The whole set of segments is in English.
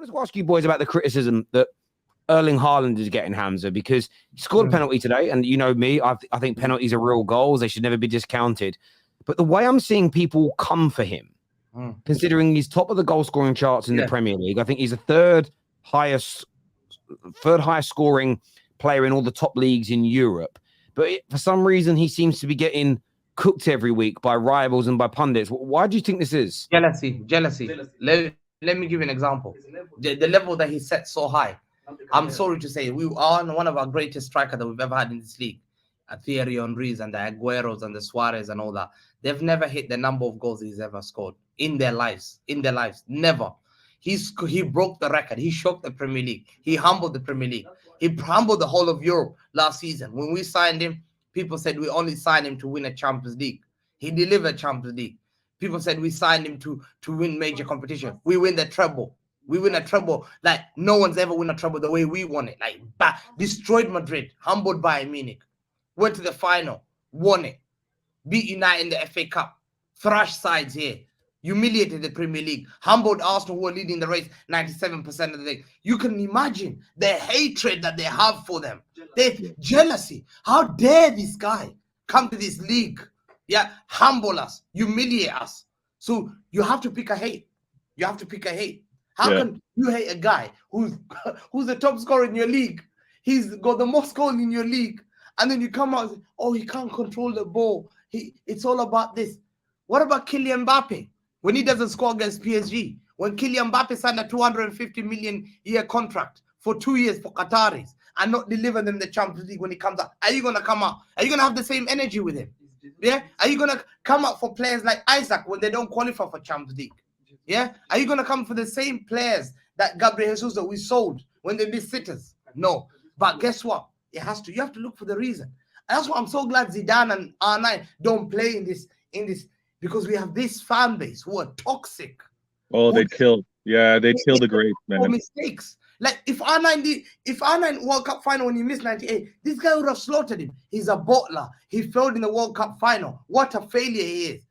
wanted to ask you boys about the criticism that Erling Haaland is getting, Hamza, because he scored a penalty today. And you know me, I think penalties are real goals. They should never be discounted. But the way I'm seeing people come for him, considering he's top of the goal scoring charts in the Premier League, I think he's the third highest scoring player in all the top leagues in Europe. But for some reason, he seems to be getting cooked every week by rivals and by pundits. Why do you think this is? Jealousy. Let me give you an example. The level that he set so high. I'm sorry to say, we are one of our greatest strikers that we've ever had in this league. Thierry Henry's and the Agueros and the Suarez and all that. They've never hit the number of goals he's ever scored in their lives. Never. He broke the record. He shocked the Premier League. He humbled the Premier League. He humbled the whole of Europe last season. When we signed him, people said we only signed him to win a Champions League. He delivered Champions League. People said we signed him to win major competition. We win the treble. We win a treble like no one's ever won a treble the way we won it. Like destroyed Madrid, humbled Bayern Munich, went to the final, won it, beat United in the FA Cup, thrashed sides here, humiliated the Premier League, humbled Arsenal who are leading the race 97% of the league. You can imagine the hatred that they have for them. The jealousy. How dare this guy come to this league? Yeah, humble us, humiliate us. So you have to pick a hate. How can you hate a guy who's the top scorer in your league? He's got the most goals in your league. And then you come out and say, oh, he can't control the ball. It's all about this. What about Kylian Mbappe when he doesn't score against PSG? When Kylian Mbappe signed a 250 million year contract for 2 years for Qataris and not deliver them the Champions League when he comes out, are you going to come out? Are you going to have the same energy with him? Yeah? Are you going to come out for players like Isaac when they don't qualify for Champions League? Yeah? Are you going to come for the same players that Gabriel Jesus that we sold when they miss sitters? No. But guess what? You have to look for the reason. And that's why I'm so glad Zidane and R9 don't play in this because we have this fan base who are toxic. Oh, they killed the greats, man. Mistakes. Like if R9 World Cup final when he missed 98, this guy would have slaughtered him. He's a bottler. He failed in the World Cup final. What a failure he is.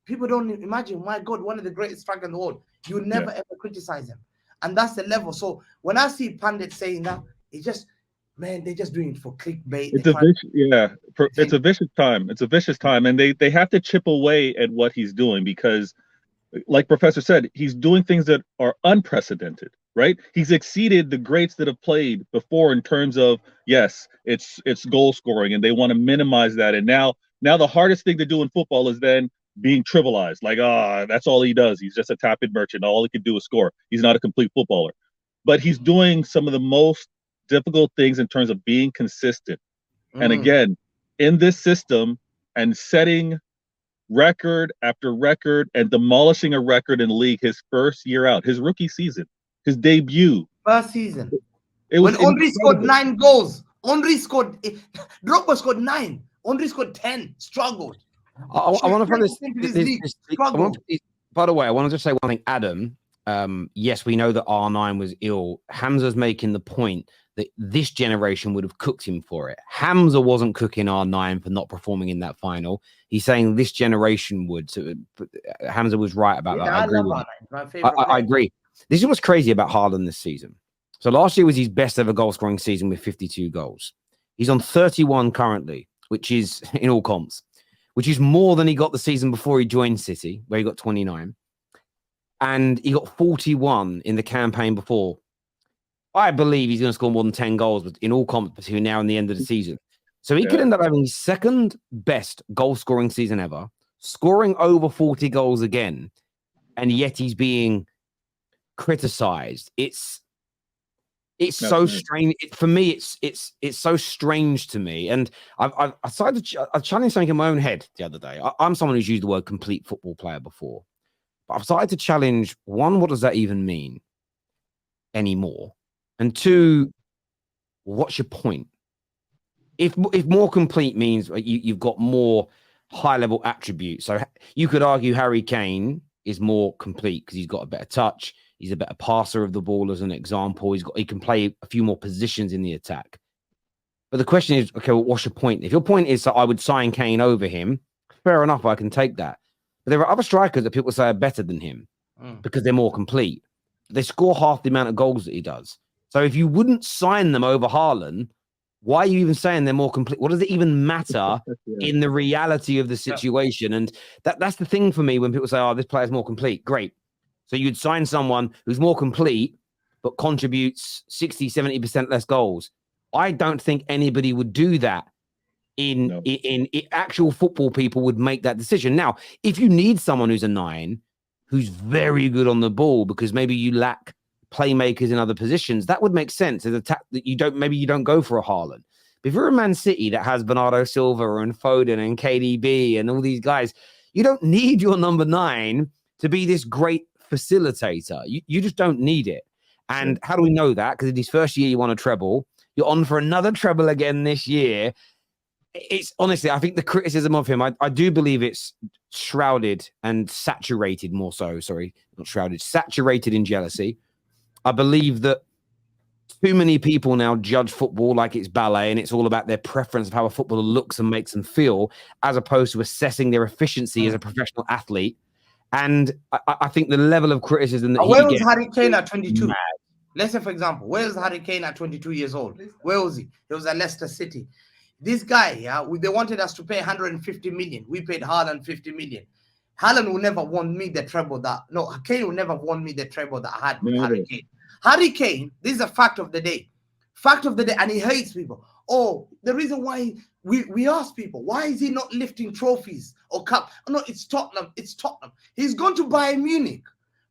People don't imagine, my God, one of the greatest strikers in the world. You never ever criticize him. And that's the level. So when I see pundits saying that, it's just, man, they're just doing it for clickbait. It's a vicious time. It's a vicious time. And they have to chip away at what he's doing because, like Professor said, he's doing things that are unprecedented, right? He's exceeded the greats that have played before in terms of, yes, it's goal scoring, and they want to minimize that. And now the hardest thing to do in football is then being trivialized. Like, that's all he does. He's just a tap-in merchant. All he can do is score. He's not a complete footballer. But he's doing some of the most difficult things in terms of being consistent. And again, in this system and setting record after record and demolishing a record in the league his first year out, his rookie season, his debut. First season. When Henry scored 9 goals. Drogba scored 9. Henry scored 10. Struggled. I want to find this by the way, I want to just say one thing, Adam. Yes, we know that R9 was ill. Hamza's making the point that this generation would have cooked him for it. Hamza wasn't cooking R9 for not performing in that final. He's saying this generation would. So Hamza was right about that. I agree. This is what's crazy about Haaland this season. So last year was his best ever goal scoring season with 52 goals. He's on 31 currently, which is in all comps, which is more than he got the season before he joined City, where he got 29. And he got 41 in the campaign before. I believe he's going to score more than 10 goals in all comps between now and the end of the season. So he could end up having his second best goal scoring season ever, scoring over 40 goals again, and yet he's being criticized. It's so strange. For me, it's so strange to me. And I challenged something in my own head the other day. I'm someone who's used the word complete football player before. But I've started to challenge, one, what does that even mean anymore? And two, what's your point? If more complete means you've got more high-level attributes. So you could argue Harry Kane is more complete because he's got a better touch. He's a better passer of the ball, as an example. He can play a few more positions in the attack. But the question is, okay, well, what's your point? If your point is that I would sign Kane over him, fair enough, I can take that. But there are other strikers that people say are better than him because they're more complete. they score half the amount of goals that he does. So if you wouldn't sign them over Haaland, why are you even saying they're more complete? What does it even matter in the reality of the situation? And that's the thing for me when people say, oh, this player's more complete. Great. So you'd sign someone who's more complete, but contributes 60, 70% less goals. I don't think anybody would do that. In actual football, people would make that decision. Now, if you need someone who's a 9, who's very good on the ball, because maybe you lack playmakers in other positions, that would make sense. As that you don't go for a Haaland. But if you're a Man City that has Bernardo Silva and Foden and KDB and all these guys, you don't need your number 9 to be this great facilitator. You just don't need it. And how do we know that? Because in his first year, you won a treble. You're on for another treble again this year. It's honestly, I think the criticism of him, I do believe it's shrouded and saturated more so. Sorry, not shrouded, saturated in jealousy. I believe that too many people now judge football like it's ballet and it's all about their preference of how a footballer looks and makes them feel, as opposed to assessing their efficiency as a professional athlete. And I think the level of criticism that where he was gets, Harry Kane at 22? mad. Let's say, for example, where was Harry Kane at 22 years old? Where was he? He was at Leicester City. This guy, they wanted us to pay 150 million. We paid Haaland 50 million. Haaland will never want me the treble that. No, Kane will never want me the treble that I had with Harry Kane. Harry Kane, this is a fact of the day. Fact of the day, and he hates people. Oh, the reason why we ask people, why is he not lifting trophies or cup? Oh, no, it's Tottenham. It's Tottenham. He's gone to Bayern Munich.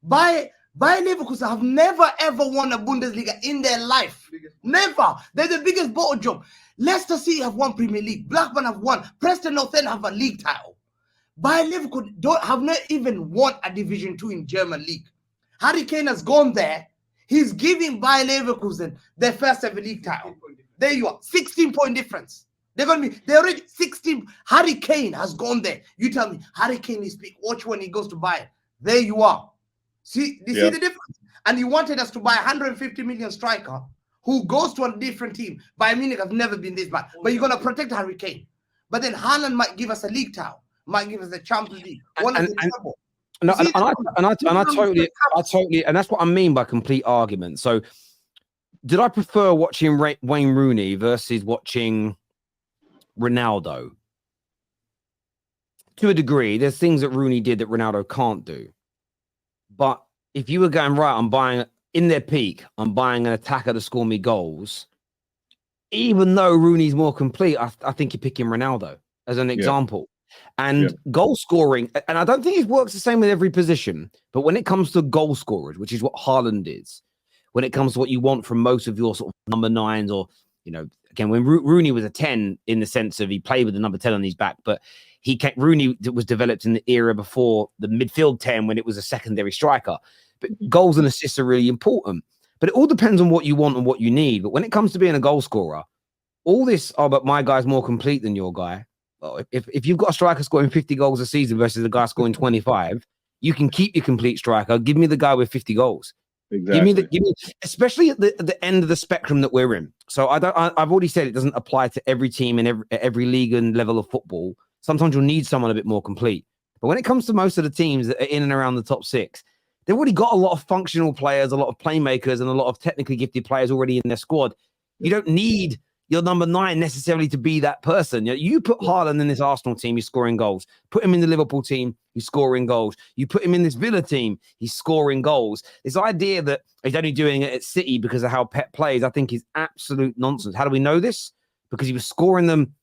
Bayern Leverkusen have never ever won a Bundesliga in their life. Never. They're the biggest bottle job. Leicester City have won Premier League. Blackburn have won. Preston North End have a league title. Bayern Leverkusen have not even won a Division 2 in German league. Harry Kane has gone there. He's giving Bayern Leverkusen their first ever league title. There you are. 16-point difference. They're already 16. Harry Kane has gone there. You tell me, Harry Kane is big. Watch when he goes to Bayern. There you are. See the difference? And you wanted us to buy 150 million striker who goes to a different team. Bayern Munich have never been this bad. But you're going to protect Harry Kane. But then Haaland might give us a league title, might give us the Champions League. And I totally, and that's what I mean by complete argument. So, did I prefer watching Wayne Rooney versus watching Ronaldo? To a degree, there's things that Rooney did that Ronaldo can't do. But if you were going, right, I'm buying in their peak, I'm buying an attacker to score me goals. Even though Rooney's more complete, I think you're picking Ronaldo as an example. And goal scoring, and I don't think it works the same with every position, but when it comes to goal scorers, which is what Haaland is, when it comes to what you want from most of your sort of number 9s, or, again, when Rooney was a 10 in the sense of he played with the number 10 on his back, but Rooney was developed in the era before the midfield 10 when it was a secondary striker. But goals and assists are really important. But it all depends on what you want and what you need. But when it comes to being a goal scorer, all this, but my guy's more complete than your guy. Well, if you've got a striker scoring 50 goals a season versus a guy scoring 25, you can keep your complete striker. Give me the guy with 50 goals. Exactly. Give me, especially at the end of the spectrum that we're in. So I've already said it doesn't apply to every team and every league and level of football. Sometimes you'll need someone a bit more complete. But when it comes to most of the teams that are in and around the top 6, they've already got a lot of functional players, a lot of playmakers, and a lot of technically gifted players already in their squad. You don't need your number 9 necessarily to be that person. You put Haaland in this Arsenal team, he's scoring goals. Put him in the Liverpool team, he's scoring goals. You put him in this Villa team, he's scoring goals. This idea that he's only doing it at City because of how Pep plays, I think is absolute nonsense. How do we know this? Because he was scoring them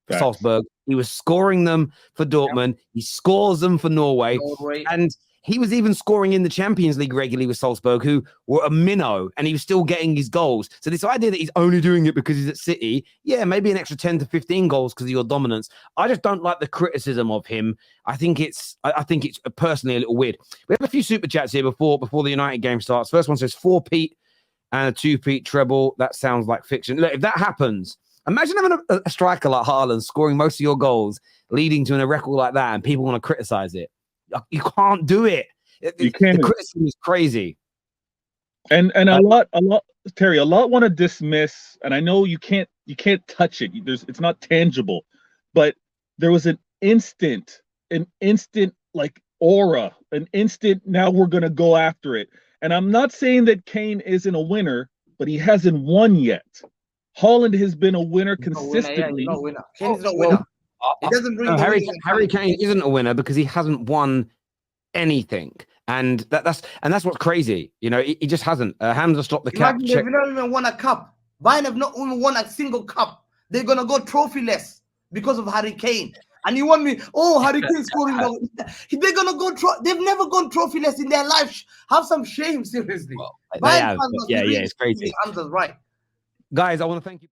for Salzburg. He was scoring them for Dortmund. He scores them for Norway. And he was even scoring in the Champions League regularly with Salzburg, who were a minnow, and he was still getting his goals. So this idea that he's only doing it because he's at City, maybe an extra 10 to 15 goals because of your dominance. I just don't like the criticism of him. I think it's personally a little weird. We have a few super chats here before the United game starts. First one says 4 Pete and a 2 Pete treble. That sounds like fiction. Look, if that happens, imagine having a striker like Haaland scoring most of your goals, leading to a record like that, and people want to criticize it. You can't do it. You can't. The criticism is crazy. And a lot, Terry, a lot want to dismiss, and I know you can't touch it. It's not tangible, but there was an instant like aura, an instant. Now we're gonna go after it, And I'm not saying that Kane isn't a winner, but he hasn't won yet. Haaland has been a winner consistently. He's not a winner. Kane is not a winner. It doesn't bring the Harry Kane isn't a winner because he hasn't won anything, and that's what's crazy. You know, he just hasn't. Hamza stopped the cap. They've not even won a cup. Bayern have not even won a single cup. They're gonna go trophyless because of Harry Kane. And you want me? Oh, Harry Kane scoring. They're gonna go. They've never gone trophyless in their life. Have some shame, seriously. Well, they have, yeah, it's crazy. Hamza's right, guys. I want to thank you.